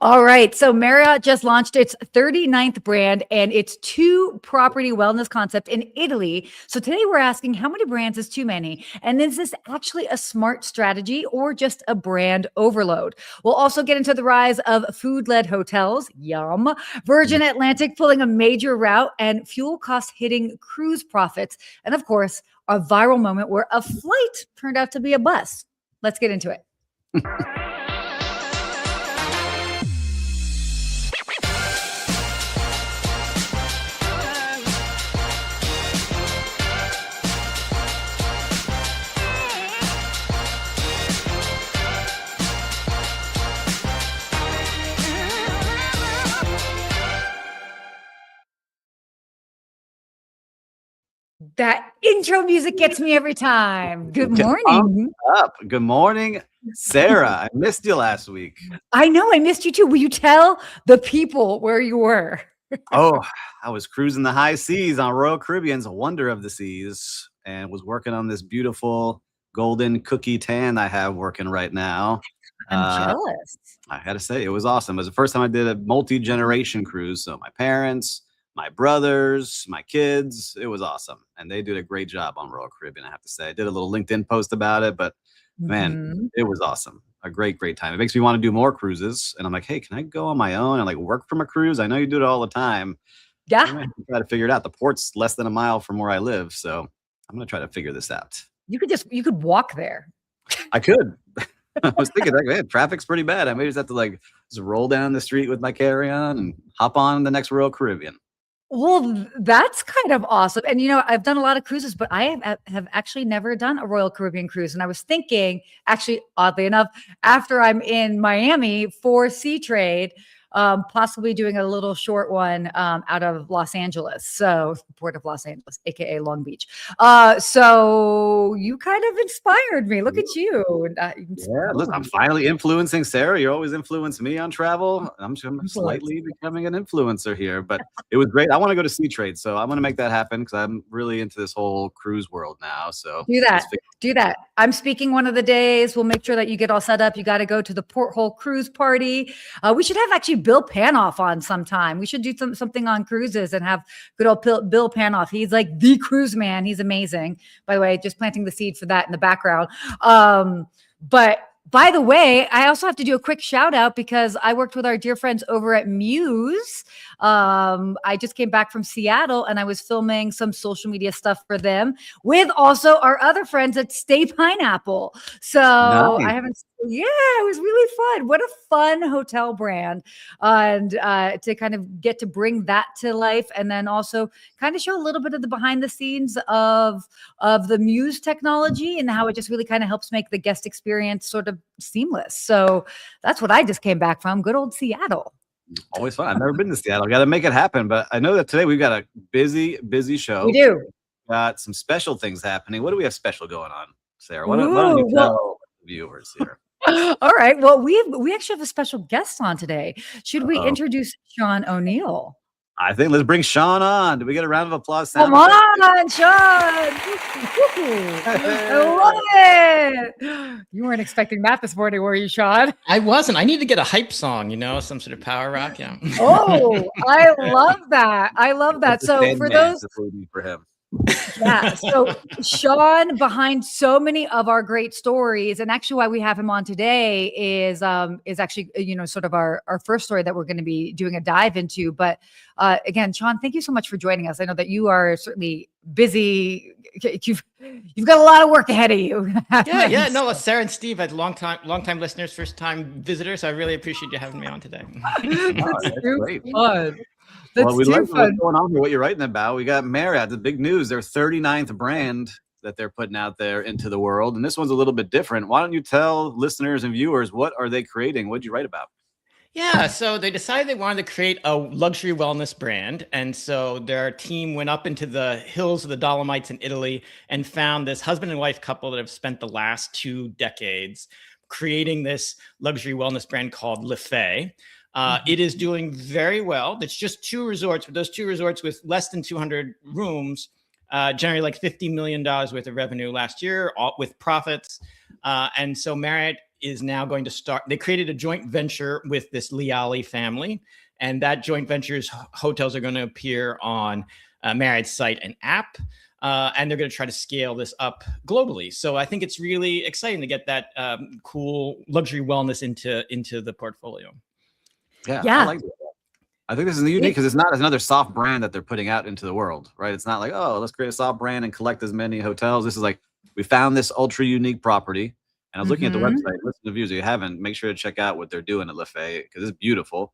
All right. So Marriott just launched its 39th brand and its two property wellness concept in Italy. So today we're asking how many brands is too many? And is this actually a smart strategy or just a brand overload? We'll also get into the rise of food-led hotels, yum, Virgin Atlantic pulling a major route and fuel costs hitting cruise profits. And of course, a viral moment where a flight turned out to be a bus. Let's get into it. That intro music gets me every time. Good morning. Good morning, Sarah. I missed you last week. I know, I missed you too. Will you tell the people where you were? Oh, I was cruising the high seas on Royal Caribbean's Wonder of the Seas and was working on this beautiful golden cookie tan I have working right now. I'm jealous. I had to say, it was awesome. It was the first time I did a multi-generation cruise. So my parents, my brothers, my kids, it was awesome. And they did a great job on Royal Caribbean, I have to say. I did a little LinkedIn post about it, but man, it was awesome. A great time. It makes me want to do more cruises. And I'm like, hey, can I go on my own and like work from a cruise? I know you do it all the time. Yeah. I'm going to try to figure it out. The port's less than a mile from where I live. So I'm going to try to figure this out. You could walk there. I could. I was thinking, like, man, traffic's pretty bad. I may just have to like just roll down the street with my carry-on and hop on the next Royal Caribbean. Well, that's kind of awesome. And, I've done a lot of cruises, but I have actually never done a Royal Caribbean cruise. And I was thinking, actually, oddly enough, after I'm in Miami for Sea Trade, possibly doing a little short one out of Los Angeles. So Port of Los Angeles, AKA Long Beach. So you kind of inspired me. Look at you. Yeah, listen, I'm finally influencing Sarah. You always influence me on travel. I'm slightly becoming an influencer here, but it was great. I want to go to Sea Trade, so I'm going to make that happen because I'm really into this whole cruise world now. So do that. I'm speaking one of the days. We'll make sure that you get all set up. You got to go to the Porthole Cruise Party. We should have actually Bill Panoff on sometime. We should do something on cruises and have good old Bill Panoff. He's like the cruise man. He's amazing. By the way, just planting the seed for that in the background. But by the way, I also have to do a quick shout out because I worked with our dear friends over at Muse. I just came back from Seattle and I was filming some social media stuff for them with also our other friends at Stay Pineapple. So nice. It was really fun. What a fun hotel brand. And to kind of get to bring that to life and then also kind of show a little bit of the behind the scenes of the Muse technology and how it just really kind of helps make the guest experience sort of seamless. So that's what I just came back from. Good old Seattle. Always fun. I've never been to Seattle. Got to make it happen. But I know that today we've got a busy show. We do. Got some special things happening. What do we have special going on, Sarah? Why don't you tell the viewers here? All right. Well, we actually have a special guest on today. Should we introduce Sean O'Neill? I think let's bring Sean on. Do we get a round of applause? Come on, Sean. I love it. You weren't expecting that this morning, were you, Sean? I wasn't. I need to get a hype song, some sort of power rock. Yeah. Oh, I love that. So for those for him. Yeah. So Sean, behind so many of our great stories, and actually why we have him on today is actually, sort of our first story that we're going to be doing a dive into. But again, Sean, thank you so much for joining us. I know that you are certainly busy. You've got a lot of work ahead of you. Yeah. No, Sarah and Steve had long time listeners, first time visitors. So I really appreciate you having me on today. That's great. Fun. Well, we love what's going on here, what you're writing about. We got Marriott, the big news, their 39th brand that they're putting out there into the world. And this one's a little bit different. Why don't you tell listeners and viewers, what are they creating? What did you write about? Yeah, so they decided they wanted to create a luxury wellness brand. And so their team went up into the hills of the Dolomites in Italy and found this husband and wife couple that have spent the last 2 decades creating this luxury wellness brand called Le Fay. It is doing very well. It's just 2 resorts, but those 2 resorts with less than 200 rooms generated like $50 million worth of revenue last year, all with profits. And so Marriott is now going to start. They created a joint venture with this Liali family, and that joint venture's hotels are going to appear on Marriott's site and app. And they're going to try to scale this up globally. So I think it's really exciting to get that cool luxury wellness into the portfolio. Yeah. I like that. I think this is unique because it's not another soft brand that they're putting out into the world, right? It's not like, oh, let's create a soft brand and collect as many hotels. This is like, we found this ultra unique property. And I was looking at the website, listen to views. If you haven't, make sure to check out what they're doing at Lefay because it's beautiful.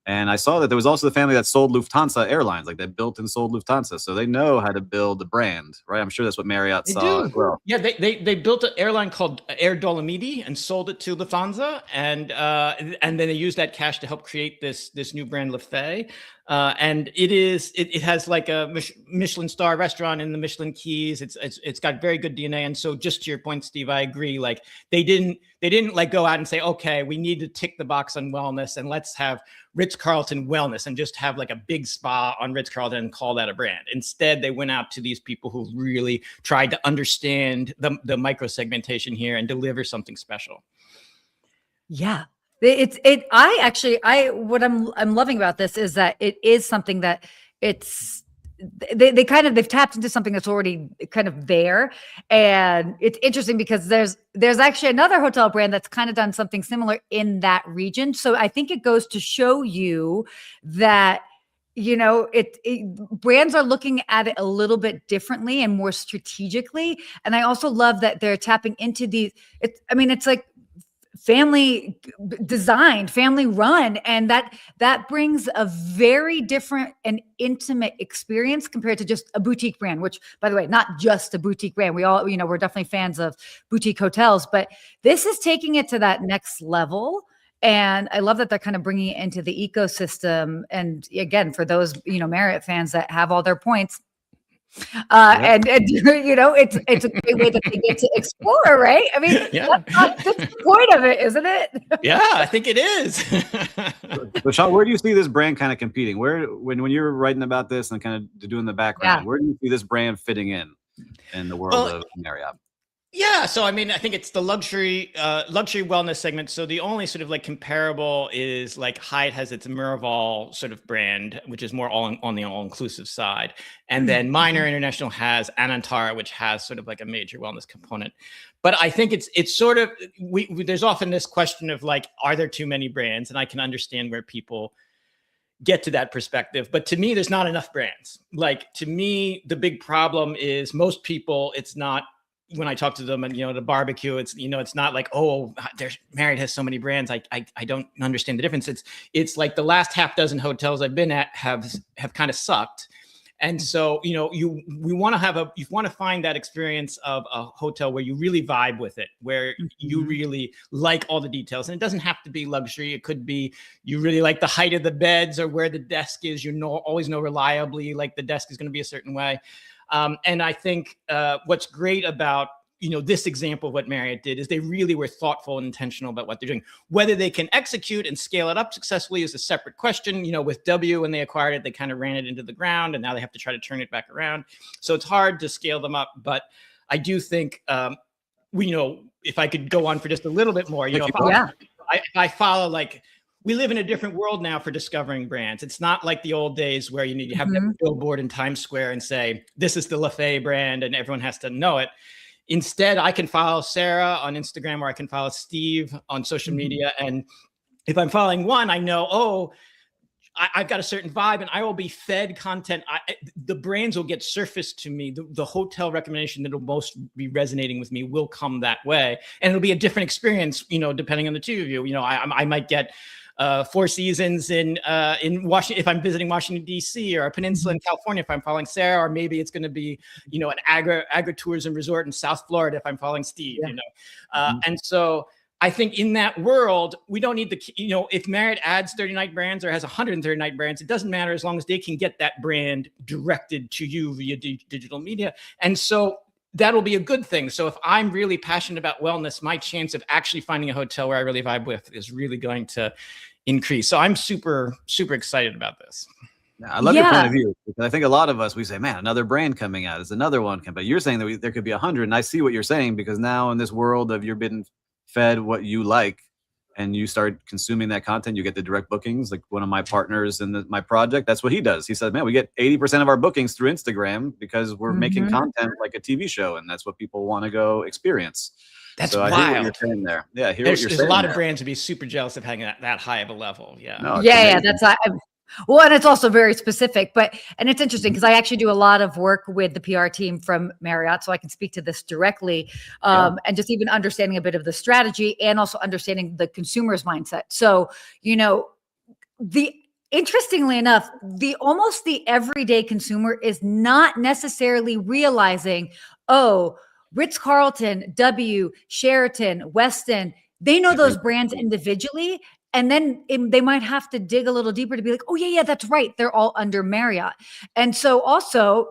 And I saw that there was also the family that sold Lufthansa Airlines, like they built and sold Lufthansa. So they know how to build a brand, right? I'm sure that's what Marriott saw as well. Yeah, they built an airline called Air Dolomiti and sold it to Lufthansa. And then they used that cash to help create this new brand, Lefay. And it has like a Michelin star restaurant in the Michelin Keys. It's got very good DNA. And so just to your point, Steve, I agree. Like they didn't like go out and say, okay, we need to tick the box on wellness and let's have Ritz-Carlton wellness and just have like a big spa on Ritz-Carlton and call that a brand. Instead, they went out to these people who really tried to understand the micro segmentation here and deliver something special. Yeah. What I'm loving about this is that it is something that they've tapped into something that's already kind of there. And it's interesting because there's actually another hotel brand that's kind of done something similar in that region. So I think it goes to show you that, brands are looking at it a little bit differently and more strategically. And I also love that they're tapping into these, it's like family designed, family run. And that brings a very different and intimate experience compared to just a boutique brand, which, by the way, not just a boutique brand. We all, we're definitely fans of boutique hotels, but this is taking it to that next level. And I love that they're kind of bringing it into the ecosystem. And again, for those, Marriott fans that have all their points, and it's a great way that they get to explore, right? I mean, that's the point of it, isn't it? Yeah, I think it is. So Sean, where do you see this brand kind of competing? When you're writing about this and kind of doing the background, where do you see this brand fitting in the world of Marriott? Yeah, so I think it's the luxury wellness segment. So the only sort of like comparable is like Hyatt has its Miraval sort of brand, which is more on the all-inclusive side, and then Minor International has Anantara, which has sort of like a major wellness component. But I think it's sort of there's often this question of like, are there too many brands? And I can understand where people get to that perspective, but to me, there's not enough brands. Like to me, the big problem is most people, it's not. When I talk to them and, the barbecue, it's, it's not like, oh, Marriott has so many brands. I don't understand the difference. It's like the last half dozen hotels I've been at have kind of sucked. And so, you want to find that experience of a hotel where you really vibe with it, where you really like all the details. And it doesn't have to be luxury. It could be, you really like the height of the beds or where the desk is, always know reliably, like the desk is going to be a certain way. And I think what's great about, this example of what Marriott did is they really were thoughtful and intentional about what they're doing. Whether they can execute and scale it up successfully is a separate question. With W, when they acquired it, they kind of ran it into the ground and now they have to try to turn it back around. So it's hard to scale them up. But I do think, if I could go on for just a little bit more, if I follow like, we live in a different world now for discovering brands. It's not like the old days where you have a billboard in Times Square and say, this is the Lefay brand and everyone has to know it. Instead, I can follow Sarah on Instagram or I can follow Steve on social media. And if I'm following one, I know, I've got a certain vibe and I will be fed content. The brands will get surfaced to me. The hotel recommendation that will most be resonating with me will come that way. And it'll be a different experience, depending on the two of you. I might get Four Seasons in Washington if I'm visiting Washington D.C. or a peninsula in California if I'm following Sarah, or maybe it's going to be an agritourism resort in South Florida if I'm following Steve. And so I think in that world we don't need if Marriott adds 39 brands or has 139 brands, it doesn't matter as long as they can get that brand directed to you via digital media. And so that'll be a good thing. So if I'm really passionate about wellness, my chance of actually finding a hotel where I really vibe with is really going to increase. So I'm super, super excited about this. Yeah, I love your point of view, because I think a lot of us, we say, man, another brand coming out is another one. But you're saying that there could be 100. And I see what you're saying, because now in this world of you're being fed what you like and you start consuming that content, you get the direct bookings. Like one of my partners in my project, that's what he does. He said, man, we get 80% of our bookings through Instagram because we're making content like a TV show. And that's what people want to go experience. That's so wild. I hear what you're saying there. Yeah, I hear what you're saying. There's a lot there. of brands would be super jealous of having that high of a level. Yeah. No, Yeah, that's well, and it's also very specific, and it's interesting because I actually do a lot of work with the PR team from Marriott, so I can speak to this directly, and just even understanding a bit of the strategy and also understanding the consumer's mindset. So, interestingly enough, almost the everyday consumer is not necessarily realizing, oh, Ritz-Carlton, Sheraton, Westin, they know those brands individually. And then they might have to dig a little deeper to be like, oh, yeah, that's right. They're all under Marriott. And so also,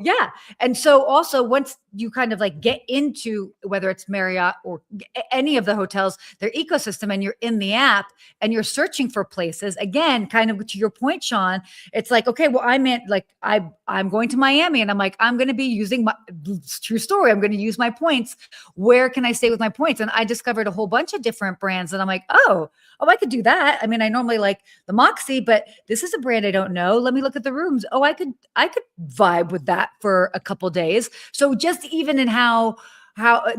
once you kind of like get into whether it's Marriott or any of the hotels, their ecosystem, and you're in the app and you're searching for places, again, kind of to your point, Sean, it's like, okay, well, I'm going to Miami and I'm like, I'm going to be using true story. I'm going to use my points. Where can I stay with my points? And I discovered a whole bunch of different brands and I'm like, oh, I could do that. I mean, I normally like the Moxie, but this is a brand I don't know. Let me look at the rooms. Oh, I could vibe with that for a couple days. So just even in how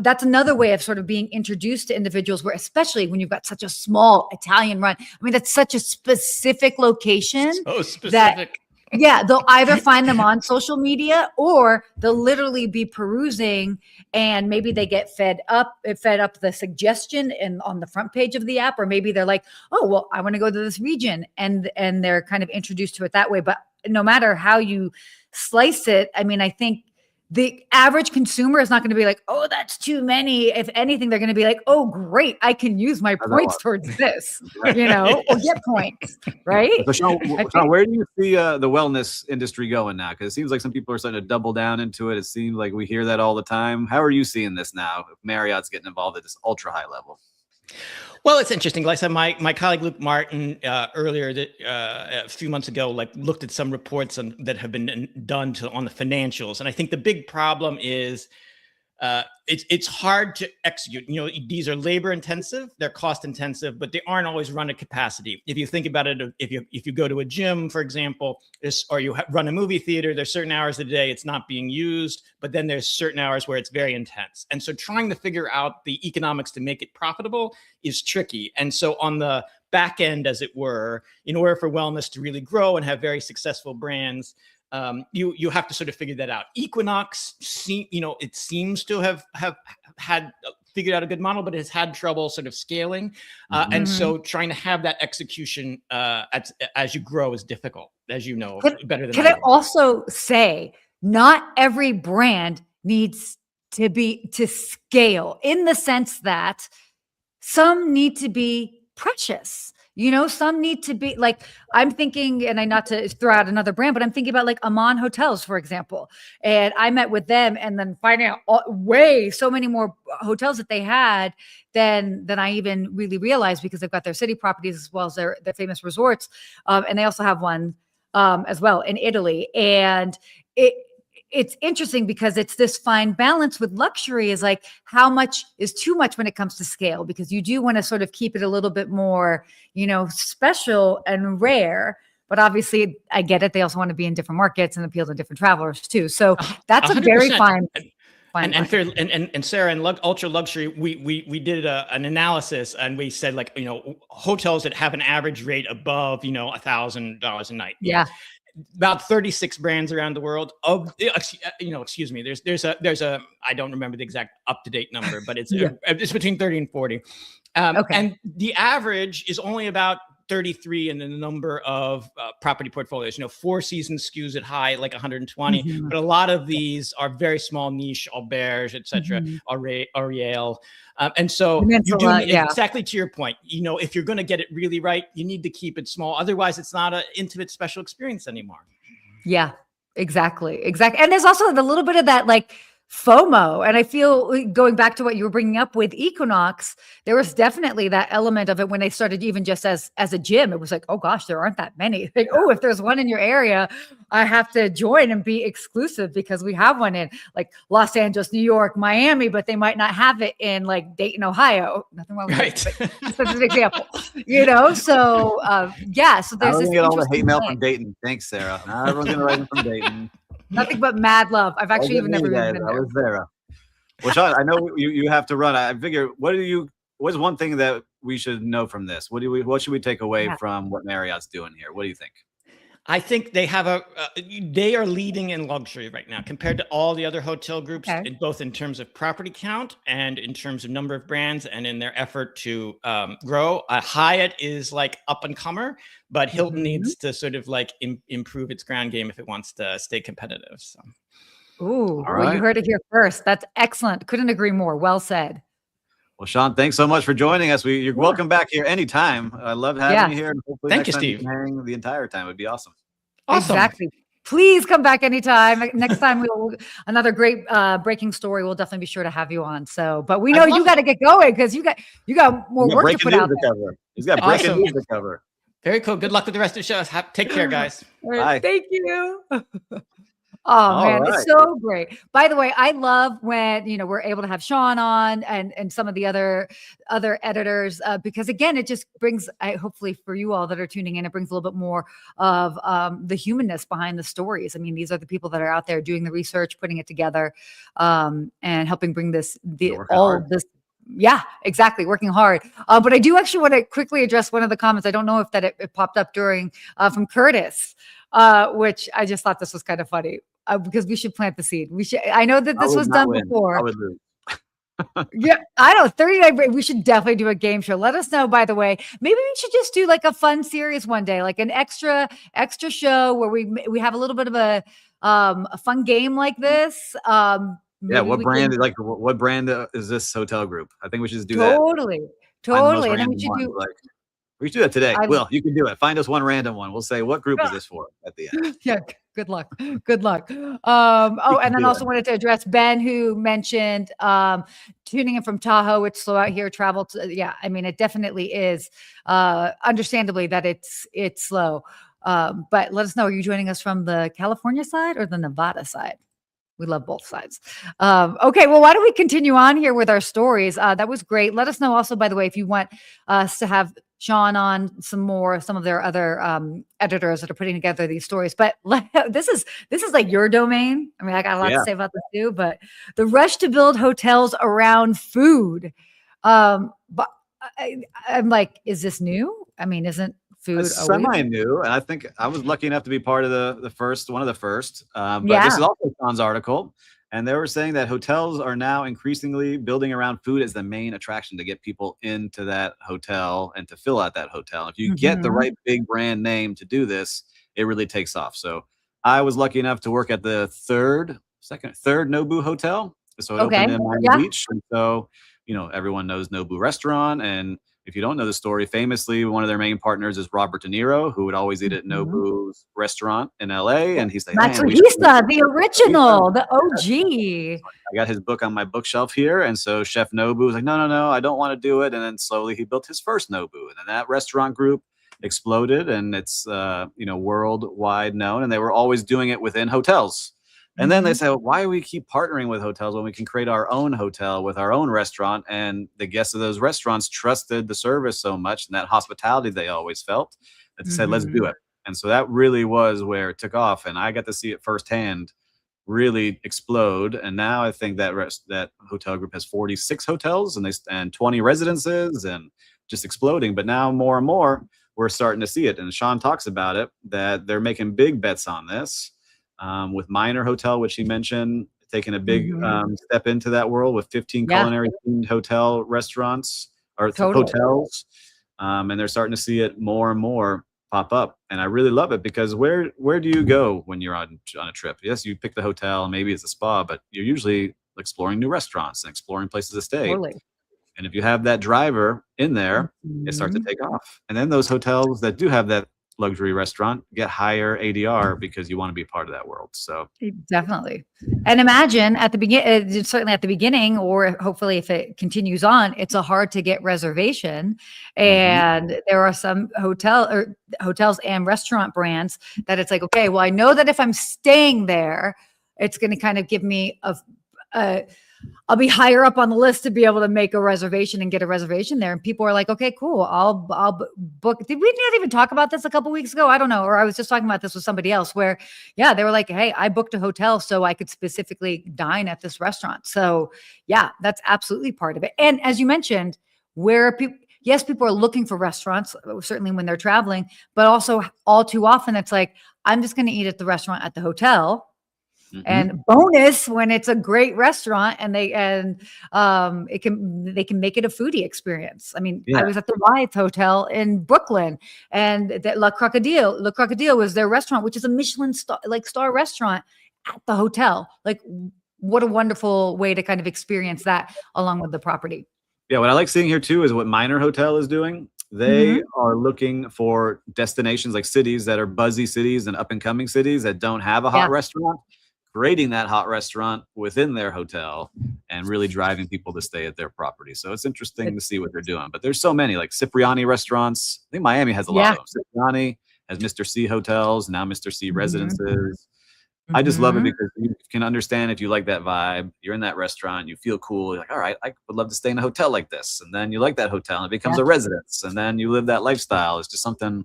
that's another way of sort of being introduced to individuals, where especially when you've got such a small Italian run. I mean, that's such a specific location. So specific. Yeah, they'll either find them on social media or they'll literally be perusing and maybe they get fed up the suggestion and on the front page of the app, or maybe they're like, oh, well, I want to go to this region and they're kind of introduced to it that way. But no matter how you slice it, I mean, I think the average consumer is not going to be like, oh, that's too many. If anything, they're going to be like, oh, great, I can use my points towards this, or get points, right? So Sean, where do you see the wellness industry going now? Because it seems like some people are starting to double down into it. It seems like we hear that all the time. How are you seeing this now? If Marriott's getting involved at this ultra high level. Well, it's interesting. Like I said, my colleague Luke Martin earlier a few months ago, looked at some reports that have been done on the financials, and I think the big problem is it's hard to execute. These are labor intensive, they're cost intensive, but they aren't always run at capacity. If you think about it, if you go to a gym, for example, or you run a movie theater, there's certain hours of the day it's not being used, but then there's certain hours where it's very intense. And so trying to figure out the economics to make it profitable is tricky. And so on the back end, as it were, in order for wellness to really grow and have very successful brands, you have to sort of figure that out. Equinox, it seems to have had figured out a good model, but it has had trouble sort of scaling. And so trying to have that execution as you grow is difficult, as you know, better than I do. Can I also say, not every brand needs to scale, in the sense that some need to be precious. Some need to be like, I'm thinking, and I not to throw out another brand, but I'm thinking about like Aman Hotels, for example. And I met with them and then finding out so many more hotels that they had than I even really realized, because they've got their city properties as well as their famous resorts. And they also have one as well in Italy. And it's interesting because it's this fine balance with luxury, is like, how much is too much when it comes to scale, because you do want to sort of keep it a little bit more, special and rare. But obviously, I get it. They also want to be in different markets and appeal to different travelers too. So that's 100%. A very fine. And Sarah, in ultra luxury, we did an analysis, and we said, hotels that have an average rate above $1,000 a night. Yeah. About 36 brands around the world. Excuse me. There's a I don't remember the exact up-to-date number, but it's between 30 and 40. Okay. And the average is only about 33 in the number of property portfolios. 4 Seasons skews it high, like 120, but a lot of these are very small niche, Auberge, etc., Ariel. And so you do exactly to your point. If you're going to get it really right, you need to keep it small. Otherwise, it's not an intimate, special experience anymore. Yeah, exactly. And there's also a little bit of that, like FOMO. And I feel going back to what you were bringing up with Equinox, there was definitely that element of it when they started even just as a gym. It was like, oh gosh, there aren't that many. Like, oh, if there's one in your area, I have to join and be exclusive because we have one in like Los Angeles, New York, Miami, but they might not have it in like Dayton, Ohio. Nothing wrong with it, but that's an example, So yeah, so there's this get all the hate mail from Dayton. Thanks, Sarah. Not everyone's gonna write from Dayton. Nothing but mad love. I've actually even never been there. I was there. Well, Sean, I know you have to run. I figure, what's one thing that we should know from this? What should we take away from what Marriott's doing here? What do you think? I think they have they are leading in luxury right now compared to all the other hotel groups, both in terms of property count and in terms of number of brands and in their effort to grow. Hyatt is like up and comer, but Hilton needs to sort of like improve its ground game if it wants to stay competitive. So. Ooh, well, you heard it here first. That's excellent. Couldn't agree more. Well said. Well, Sean, thanks so much for joining us. You're welcome back here anytime. I love having you here. And hopefully Thank you, Steve. Hang the entire time. It would be awesome. Exactly. Please come back anytime. Next time we'll another great breaking story. We'll definitely be sure to have you on. So, but we know you got to get going because you got more work to put out there. He's got breaking news to cover. Very cool. Good luck with the rest of the show. Take care, guys. Bye. Thank you. Oh man, it's so great. By the way, I love when we're able to have Sean on and some of the other editors because again, it just brings, hopefully for you all that are tuning in, it brings a little bit more of the humanness behind the stories. I mean, these are the people that are out there doing the research, putting it together, and helping bring this. Yeah, exactly. Working hard. But I do actually want to quickly address one of the comments. I don't know if it popped up during from Curtis, which I just thought this was kind of funny. Because we should plant the seed. I know that this was done before. I would lose. Yeah, I know. 39. We should definitely do a game show. Let us know, by the way. Maybe we should just do like a fun series one day, like an extra show where we have a little bit of a fun game like this. What brand is this hotel group? I think we should just do that. Totally. And then we should do. We should do that today. You can do it. Find us one random one. We'll say, what group is this for at the end? Yeah. Good luck. And then also wanted to address Ben, who mentioned tuning in from Tahoe. It's slow out here. Travel to, I mean, it definitely is. Understandably that it's slow. But let us know. Are you joining us from the California side or the Nevada side? We love both sides. Okay, well, why don't we continue on here with our stories? That was great. Let us know also, by the way, if you want us to have Sean on some of their other editors that are putting together these stories. But this is like your domain. I mean, I got a lot to say about this too, but the rush to build hotels around food. But I'm like, is this new? I mean, isn't food semi-new? And I think I was lucky enough to be part of one of the first. But this is also Sean's article. And they were saying that hotels are now increasingly building around food as the main attraction to get people into that hotel and to fill out that hotel. If you get the right big brand name to do this, it really takes off. So I was lucky enough to work at the third Nobu Hotel. So it opened in Miami Beach. And so, everyone knows Nobu Restaurant. And if you don't know the story, famously, one of their main partners is Robert De Niro, who would always eat at Nobu's restaurant in LA. And he's like, Matsuhisa, the original, the OG. I got his book on my bookshelf here. And so Chef Nobu was like, no, I don't want to do it. And then slowly he built his first Nobu. And then that restaurant group exploded and it's, worldwide known. And they were always doing it within hotels. And then they say, well, why do we keep partnering with hotels when we can create our own hotel with our own restaurant? And the guests of those restaurants trusted the service so much and that hospitality they always felt that they said, let's do it. And so that really was where it took off. And I got to see it firsthand really explode. And now I think that hotel group has 46 hotels and 20 residences and just exploding. But now more and more, we're starting to see it. And Sean talks about it, that they're making big bets on this. With Minor Hotel, which he mentioned, taking a big step into that world with 15 culinary themed hotel restaurants or hotels. And they're starting to see it more and more pop up. And I really love it because where do you go when you're on a trip? Yes, you pick the hotel, maybe it's a spa, but you're usually exploring new restaurants and exploring places to stay. And if you have that driver in there, it starts to take off. And then those hotels that do have that luxury restaurant, get higher ADR because you want to be part of that world. So Definitely. And imagine at the beginning, certainly at the beginning, or hopefully if it continues on, it's a hard to get reservation. And there are some hotels and restaurant brands that it's like, okay, well, I know that if I'm staying there, it's going to kind of give me I'll be higher up on the list to be able to make a reservation and get a reservation there. And people are like, okay, cool. I'll book. Did we not even talk about this a couple weeks ago? I don't know. Or I was just talking about this with somebody else where, yeah, they were like, hey, I booked a hotel so I could specifically dine at this restaurant. So yeah, that's absolutely part of it. And as you mentioned, where people are looking for restaurants, certainly when they're traveling, but also all too often it's like, I'm just going to eat at the restaurant at the hotel. And bonus when it's a great restaurant and they can make it a foodie experience. I mean, I was at the Riyadh Hotel in Brooklyn, and that Le Crocodile was their restaurant, which is a Michelin star restaurant at the hotel. Like, what a wonderful way to kind of experience that along with the property. Yeah, what I like seeing here too is what Minor Hotel is doing. They are looking for destinations like cities that are buzzy cities and up and coming cities that don't have a hot restaurant, creating that hot restaurant within their hotel and really driving people to stay at their property. So it's interesting to see what they're doing. But there's so many, like Cipriani restaurants. I think Miami has a lot of them. Cipriani has Mr. C hotels, now Mr. C residences. I just love it because you can understand if you like that vibe, you're in that restaurant, you feel cool. You're like, all right, I would love to stay in a hotel like this. And then you like that hotel and it becomes a residence. And then you live that lifestyle. It's just something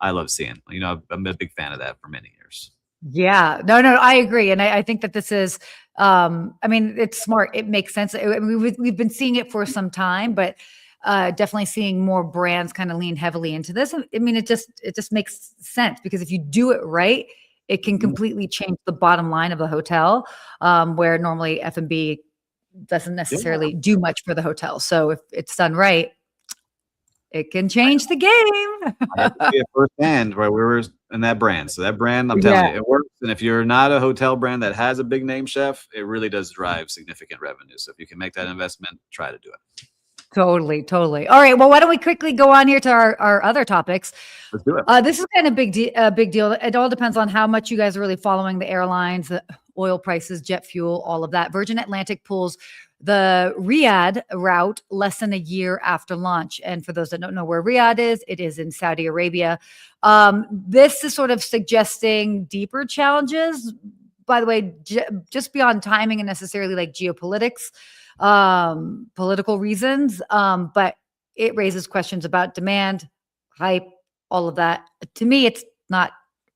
I love seeing. You know, I'm a big fan of that for many years. Yeah, no, I agree. And I think that this is, I mean, it's smart. It makes sense. I mean, we've been seeing it for some time, but definitely seeing more brands kind of lean heavily into this. I mean, it just makes sense because if you do it right, it can completely change the bottom line of a hotel, where normally F&B doesn't necessarily do much for the hotel. So if it's done right, it can change the game. I have to see it firsthand where we were in that brand. So that brand, I'm telling you, it works. And if you're not a hotel brand that has a big name chef, it really does drive significant revenue. So if you can make that investment, try to do it. Totally. All right. Well, why don't we quickly go on here to our other topics? Let's do it. This is kind of a big deal. It all depends on how much you guys are really following the airlines, the oil prices, jet fuel, all of that. Virgin Atlantic pulls the Riyadh route less than a year after launch. And for those that don't know where Riyadh is, it is in Saudi Arabia. This is sort of suggesting deeper challenges, by the way, just beyond timing and necessarily like geopolitics, political reasons. But it raises questions about demand, hype, all of that. To me, it's not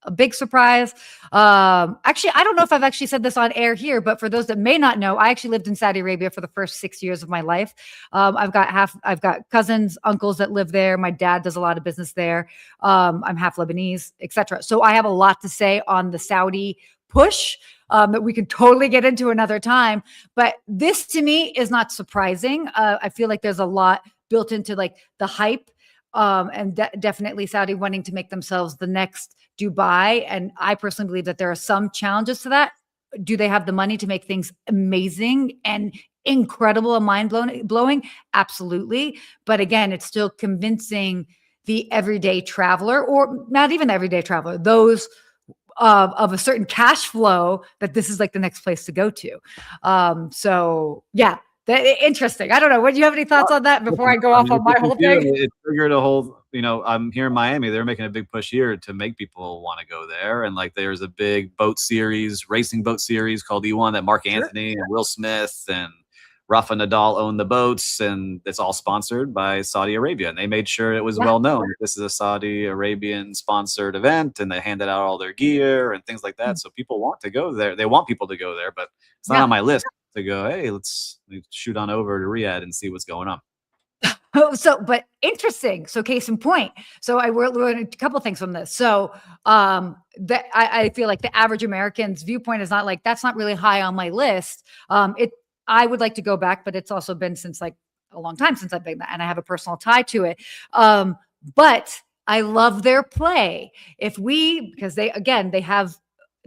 a big surprise. Actually, I don't know if I've actually said this on air here, but for those that may not know, I actually lived in Saudi Arabia for the first 6 years of my life. I've got cousins, uncles that live there. My dad does a lot of business there. I'm half Lebanese, etc. So I have a lot to say on the Saudi push that we could totally get into another time. But this to me is not surprising. I feel like there's a lot built into like the hype. And definitely Saudi wanting to make themselves the next Dubai. And I personally believe that there are some challenges to that. Do they have the money to make things amazing and incredible and mind-blowing? Absolutely. But again, it's still convincing the everyday traveler, or not even the everyday traveler, those of a certain cash flow, that this is like the next place to go to. So yeah. Interesting. I don't know. Do you have any thoughts on that before I go off on my whole thing? It triggered a whole, I'm here in Miami. They're making a big push here to make people want to go there. And like, there's a big racing boat series called E1 that Mark Anthony and Will Smith and Rafa Nadal own the boats. And it's all sponsored by Saudi Arabia. And they made sure it was well known. This is a Saudi Arabian sponsored event, and they handed out all their gear and things like that. So people want to go there. They want people to go there, but it's not on my list to go, hey, let's shoot on over to Riyadh and see what's going on. But interesting. So case in point. So I learned a couple of things from this. So that I feel like the average American's viewpoint is not like, that's not really high on my list. I would like to go back, but it's also been since like a long time since I've been there, and I have a personal tie to it. But I love their play. Because they have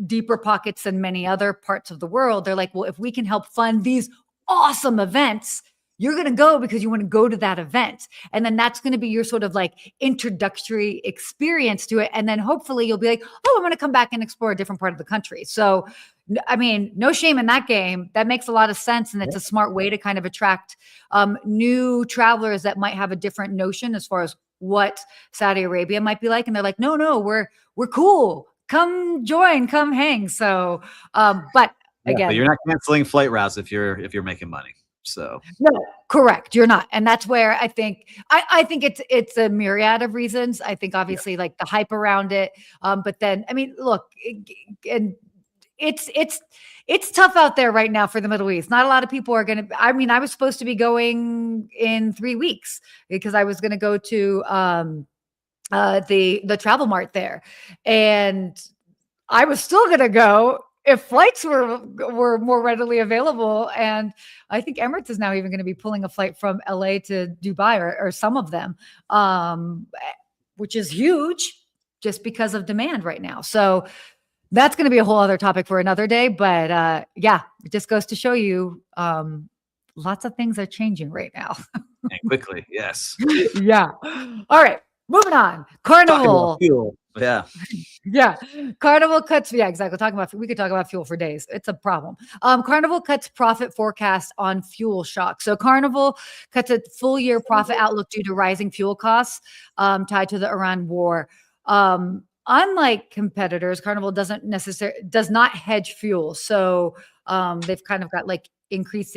deeper pockets than many other parts of the world. They're like, well, if we can help fund these awesome events, you're going to go because you want to go to that event. And then that's going to be your sort of like introductory experience to it. And then hopefully you'll be like, oh, I'm going to come back and explore a different part of the country. So, I mean, no shame in that game. That makes a lot of sense. And it's a smart way to kind of attract new travelers that might have a different notion as far as what Saudi Arabia might be like. And they're like, no, we're cool. Come join, come hang. So, but again, but you're not canceling flight routes if you're making money. So no, correct. You're not. And that's where I think it's a myriad of reasons. I think obviously like the hype around it. But then, I mean, look, and it's tough out there right now for the Middle East. Not a lot of people are going to, I mean, I was supposed to be going in 3 weeks because I was going to go to the travel mart there. And I was still going to go if flights were more readily available. And I think Emirates is now even going to be pulling a flight from LA to Dubai or some of them, which is huge just because of demand right now. So that's going to be a whole other topic for another day. But yeah, it just goes to show you lots of things are changing right now. and quickly, yes. Yeah. All right. Moving on. Carnival. Fuel. Yeah. Yeah. Carnival cuts. Yeah, exactly. We could talk about fuel for days. It's a problem. Carnival cuts profit forecast on fuel shock. So Carnival cuts a full year profit outlook due to rising fuel costs tied to the Iran war. Unlike competitors, Carnival does not hedge fuel. So they've kind of got like increased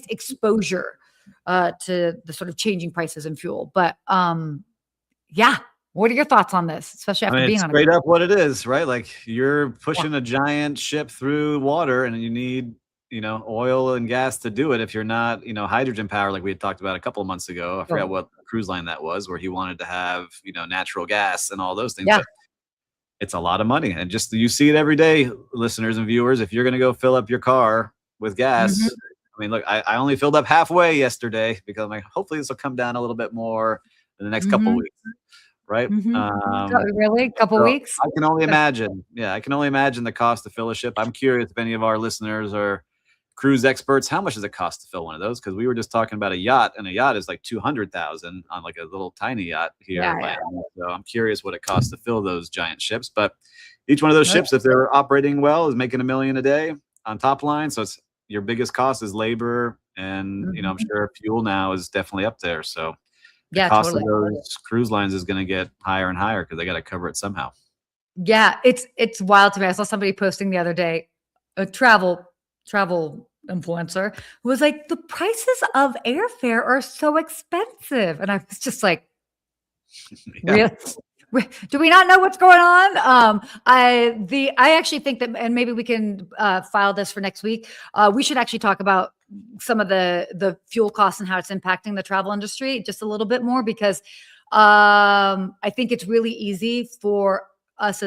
exposure to the sort of changing prices in fuel. But yeah, what are your thoughts on this, especially after being on straight up what it is, right? Like you're pushing a giant ship through water and you need, oil and gas to do it. If you're not, hydrogen power, like we had talked about a couple of months ago, I forgot what cruise line that was, where he wanted to have, natural gas and all those things. Yeah. But it's a lot of money. And just, you see it every day, listeners and viewers, if you're going to go fill up your car with gas, I mean, look, I only filled up halfway yesterday because I'm like, hopefully this will come down a little bit more in the next couple of weeks. Right. Really? Couple weeks? I can only imagine. Yeah. I can only imagine the cost to fill a ship. I'm curious if any of our listeners are cruise experts. How much does it cost to fill one of those? Because we were just talking about a yacht, and a yacht is like $200,000 on like a little tiny yacht here. Yeah. So I'm curious what it costs to fill those giant ships. But each one of those ships, if they're operating well, is making $1 million a day on top line. So it's your biggest cost is labor, and I'm sure fuel now is definitely up there. So the cost of those cruise lines is going to get higher and higher because they got to cover it somehow. Yeah, it's wild to me. I saw somebody posting the other day, a travel influencer who was like, the prices of airfare are so expensive. And I was just like, really? Do we not know what's going on? I actually think that, and maybe we can file this for next week. We should actually talk about some of the fuel costs and how it's impacting the travel industry just a little bit more, because I think it's really easy for us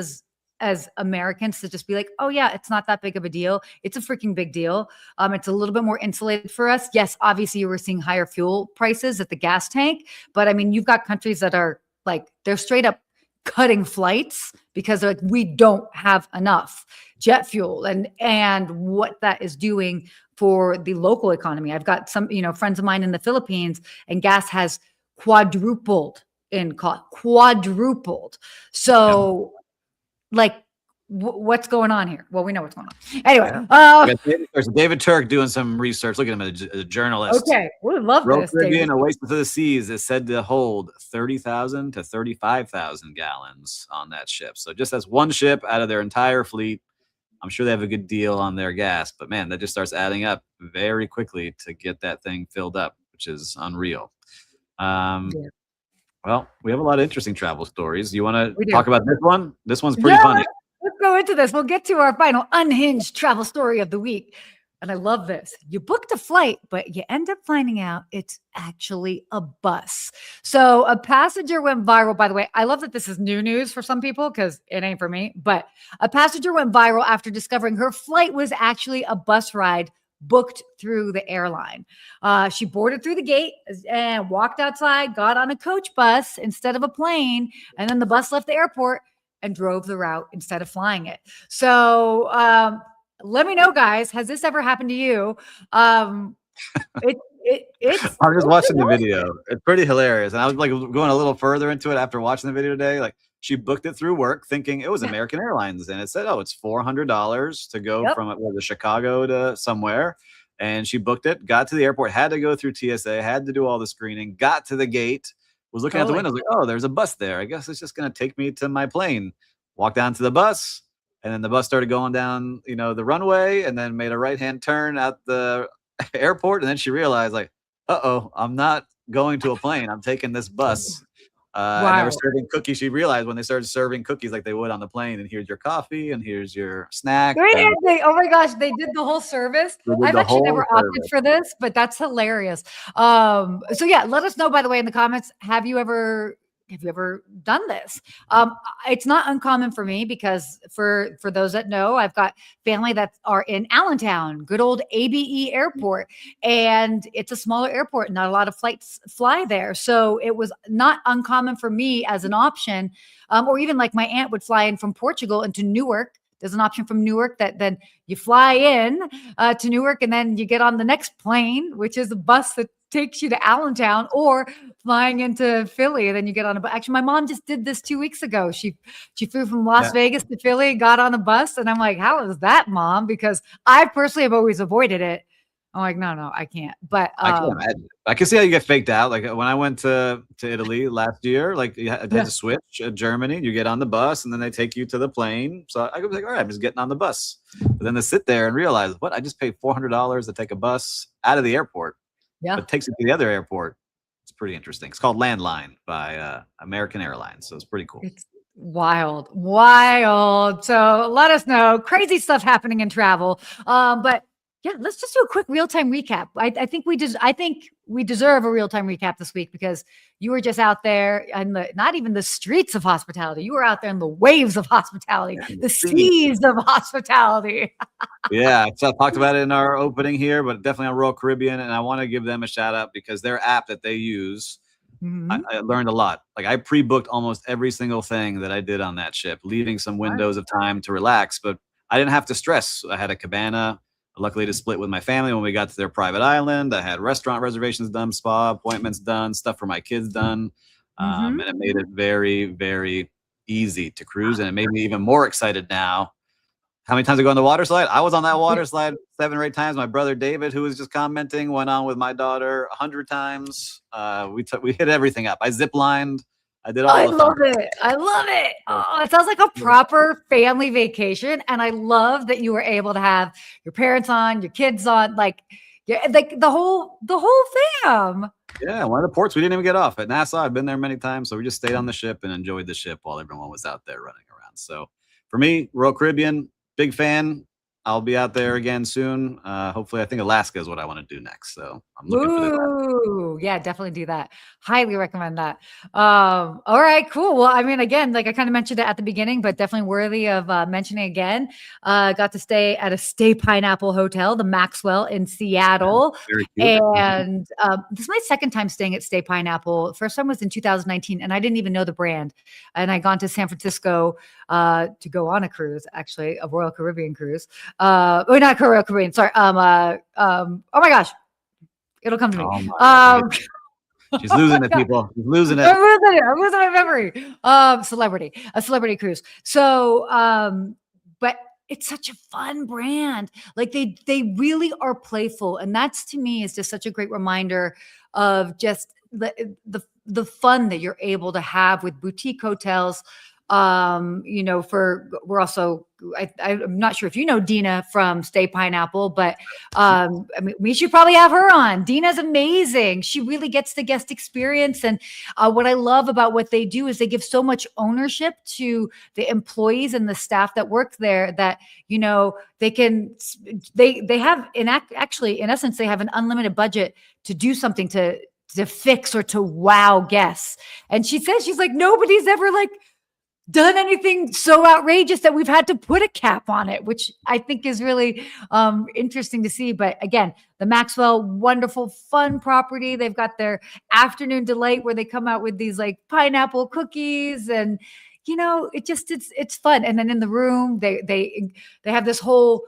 as Americans to just be like, oh yeah, it's not that big of a deal. It's a freaking big deal. It's a little bit more insulated for us. Yes, obviously you were seeing higher fuel prices at the gas tank, but I mean, you've got countries that are like, they're straight up cutting flights because they're like, we don't have enough jet fuel, and what that is doing for the local economy. I've got some, friends of mine in the Philippines, and gas has quadrupled in cost, So like, what's going on here? Well, we know what's going on. Anyway, there's David Turk doing some research. Look at him as a journalist. Okay, we love Royal this. Caribbean Oasis of the Seas is said to hold 30,000 to 35,000 gallons on that ship. So just as one ship out of their entire fleet, I'm sure they have a good deal on their gas. But man, that just starts adding up very quickly to get that thing filled up, which is unreal. Well, we have a lot of interesting travel stories. You want to talk about this one? This one's pretty funny. Let's go into this. We'll get to our final unhinged travel story of the week. And I love this. You booked a flight, but you end up finding out it's actually a bus. So a passenger went viral. By the way, I love that this is new news for some people because it ain't for me. But a passenger went viral after discovering her flight was actually a bus ride booked through the airline. She boarded through the gate and walked outside, got on a coach bus instead of a plane. And then the bus left the airport and drove the route instead of flying it. So let me know, guys, has this ever happened to you? It's I was just watching the video. It's pretty hilarious. And I was like going a little further into it after watching the video today. Like she booked it through work thinking it was American Airlines. And it said, oh, it's $400 to go from Chicago to somewhere. And she booked it, got to the airport, had to go through TSA, had to do all the screening, got to the gate, was looking out the window, was like, oh, there's a bus there. I guess it's just going to take me to my plane. Walked down to the bus. And then the bus started going down, the runway and then made a right-hand turn at the airport. And then she realized like, I'm not going to a plane. I'm taking this bus. And they were serving cookies. She realized when they started serving cookies like they would on the plane, and here's your coffee and here's your snack. Oh my gosh, they did the whole service. I've actually never opted for this, but that's hilarious. So yeah, let us know, by the way, in the comments, have you ever done this? It's not uncommon for me because for those that know, I've got family that are in Allentown, good old ABE airport, and it's a smaller airport. Not a lot of flights fly there. So it was not uncommon for me as an option, or even like my aunt would fly in from Portugal into Newark. There's an option from Newark that then you fly in to Newark and then you get on the next plane, which is a bus that takes you to Allentown, or flying into Philly and then you get on a bus. Actually, my mom just did this 2 weeks ago. She flew from Las Vegas to Philly, got on a bus, and I'm like, how is that, Mom? Because I personally have always avoided it. I'm like, no, I can't. But I can see how you get faked out. Like when I went to Italy last year, like you had to switch Germany. You get on the bus and then they take you to the plane. So I was like, all right, I'm just getting on the bus. But then to sit there and realize, what? I just paid $400 to take a bus out of the airport. Yeah, but it takes it to the other airport. It's pretty interesting. It's called Landline by American Airlines. So it's pretty cool. It's wild. So let us know. Crazy stuff happening in travel. But yeah, let's just do a quick real-time recap. I think we deserve a real-time recap this week because you were just out there in not even the streets of hospitality. You were out there in the waves of hospitality, the seas of hospitality. Yeah, so I talked about it in our opening here, but definitely on Royal Caribbean. And I want to give them a shout out because their app that they use, I learned a lot. Like I pre-booked almost every single thing that I did on that ship, leaving some windows of time to relax, but I didn't have to stress. I had a cabana, luckily to split with my family when we got to their private island. I had restaurant reservations done, spa appointments done, stuff for my kids done. And it made it very, very easy to cruise. And it made me even more excited now. How many times I go on the water slide? I was on that water slide 7 or 8 times. My brother David, who was just commenting, went on with my daughter 100 times. We hit everything up. I zip lined. I did all. I love it. Oh, it sounds like a proper family vacation, and I love that you were able to have your parents on, your kids on, like the whole fam. Yeah, one of the ports we didn't even get off at Nassau. I've been there many times, so we just stayed on the ship and enjoyed the ship while everyone was out there running around. So for me, Royal Caribbean, big fan. I'll be out there again soon. Hopefully, I think Alaska is what I want to do next. So I'm looking for that. Yeah, definitely do that. Highly recommend that. All right, cool. Well, I mean, again, like I kind of mentioned it at the beginning, but definitely worthy of mentioning again. Got to stay at a Stay Pineapple Hotel, the Maxwell in Seattle. And this is my second time staying at Stay Pineapple. First time was in 2019, and I didn't even know the brand. And I gone to San Francisco to go on a cruise, actually, a Royal Caribbean cruise. Not Royal Caribbean, sorry. Oh my gosh. It'll come to me. She's losing it, people. She's losing it. I'm losing my memory. A celebrity cruise. So, but it's such a fun brand. Like they really are playful. And that's, to me, is just such a great reminder of just the fun that you're able to have with boutique hotels. We're also, I'm not sure if you know Dina from Stay Pineapple, but I mean, we should probably have her on. Dina's amazing. She really gets the guest experience. And what I love about what they do is they give so much ownership to the employees and the staff that work there that, they have actually, in essence, they have an unlimited budget to do something to fix or to wow guests. And she says, she's like, nobody's ever done anything so outrageous that we've had to put a cap on it, which I think is really interesting to see. But again, the Maxwell, wonderful, fun property. They've got their afternoon delight where they come out with these pineapple cookies, and it's fun. And then in the room, they have this whole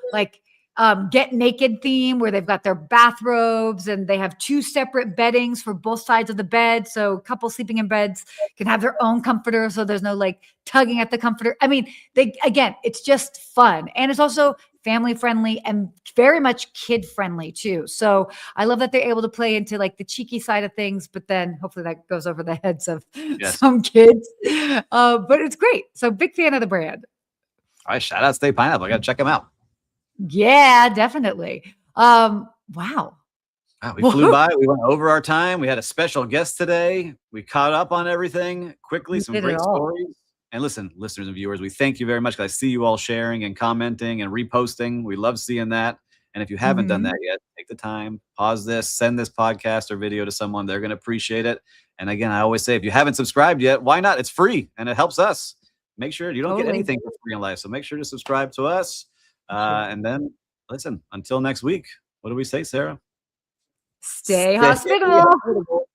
get naked theme where they've got their bathrobes and they have 2 separate beddings for both sides of the bed. So couples sleeping in beds can have their own comforter. So there's no like tugging at the comforter. I mean, again, it's just fun. And it's also family friendly and very much kid friendly too. So I love that they're able to play into like the cheeky side of things, but then hopefully that goes over the heads of some kids. But it's great. So big fan of the brand. All right. Shout out Stay Pineapple. I got to check them out. Yeah, definitely. Wow. Wow, we flew by. We went over our time. We had a special guest today. We caught up on everything quickly. Some great stories. And listen, listeners and viewers, we thank you very much because I see you all sharing and commenting and reposting. We love seeing that. And if you haven't done that yet, take the time, pause this, send this podcast or video to someone. They're going to appreciate it. And again, I always say, if you haven't subscribed yet, why not? It's free and it helps us. Make sure you don't get anything for free in life. So make sure to subscribe to us. And then listen, until next week, what do we say, Sarah? Stay hospitable.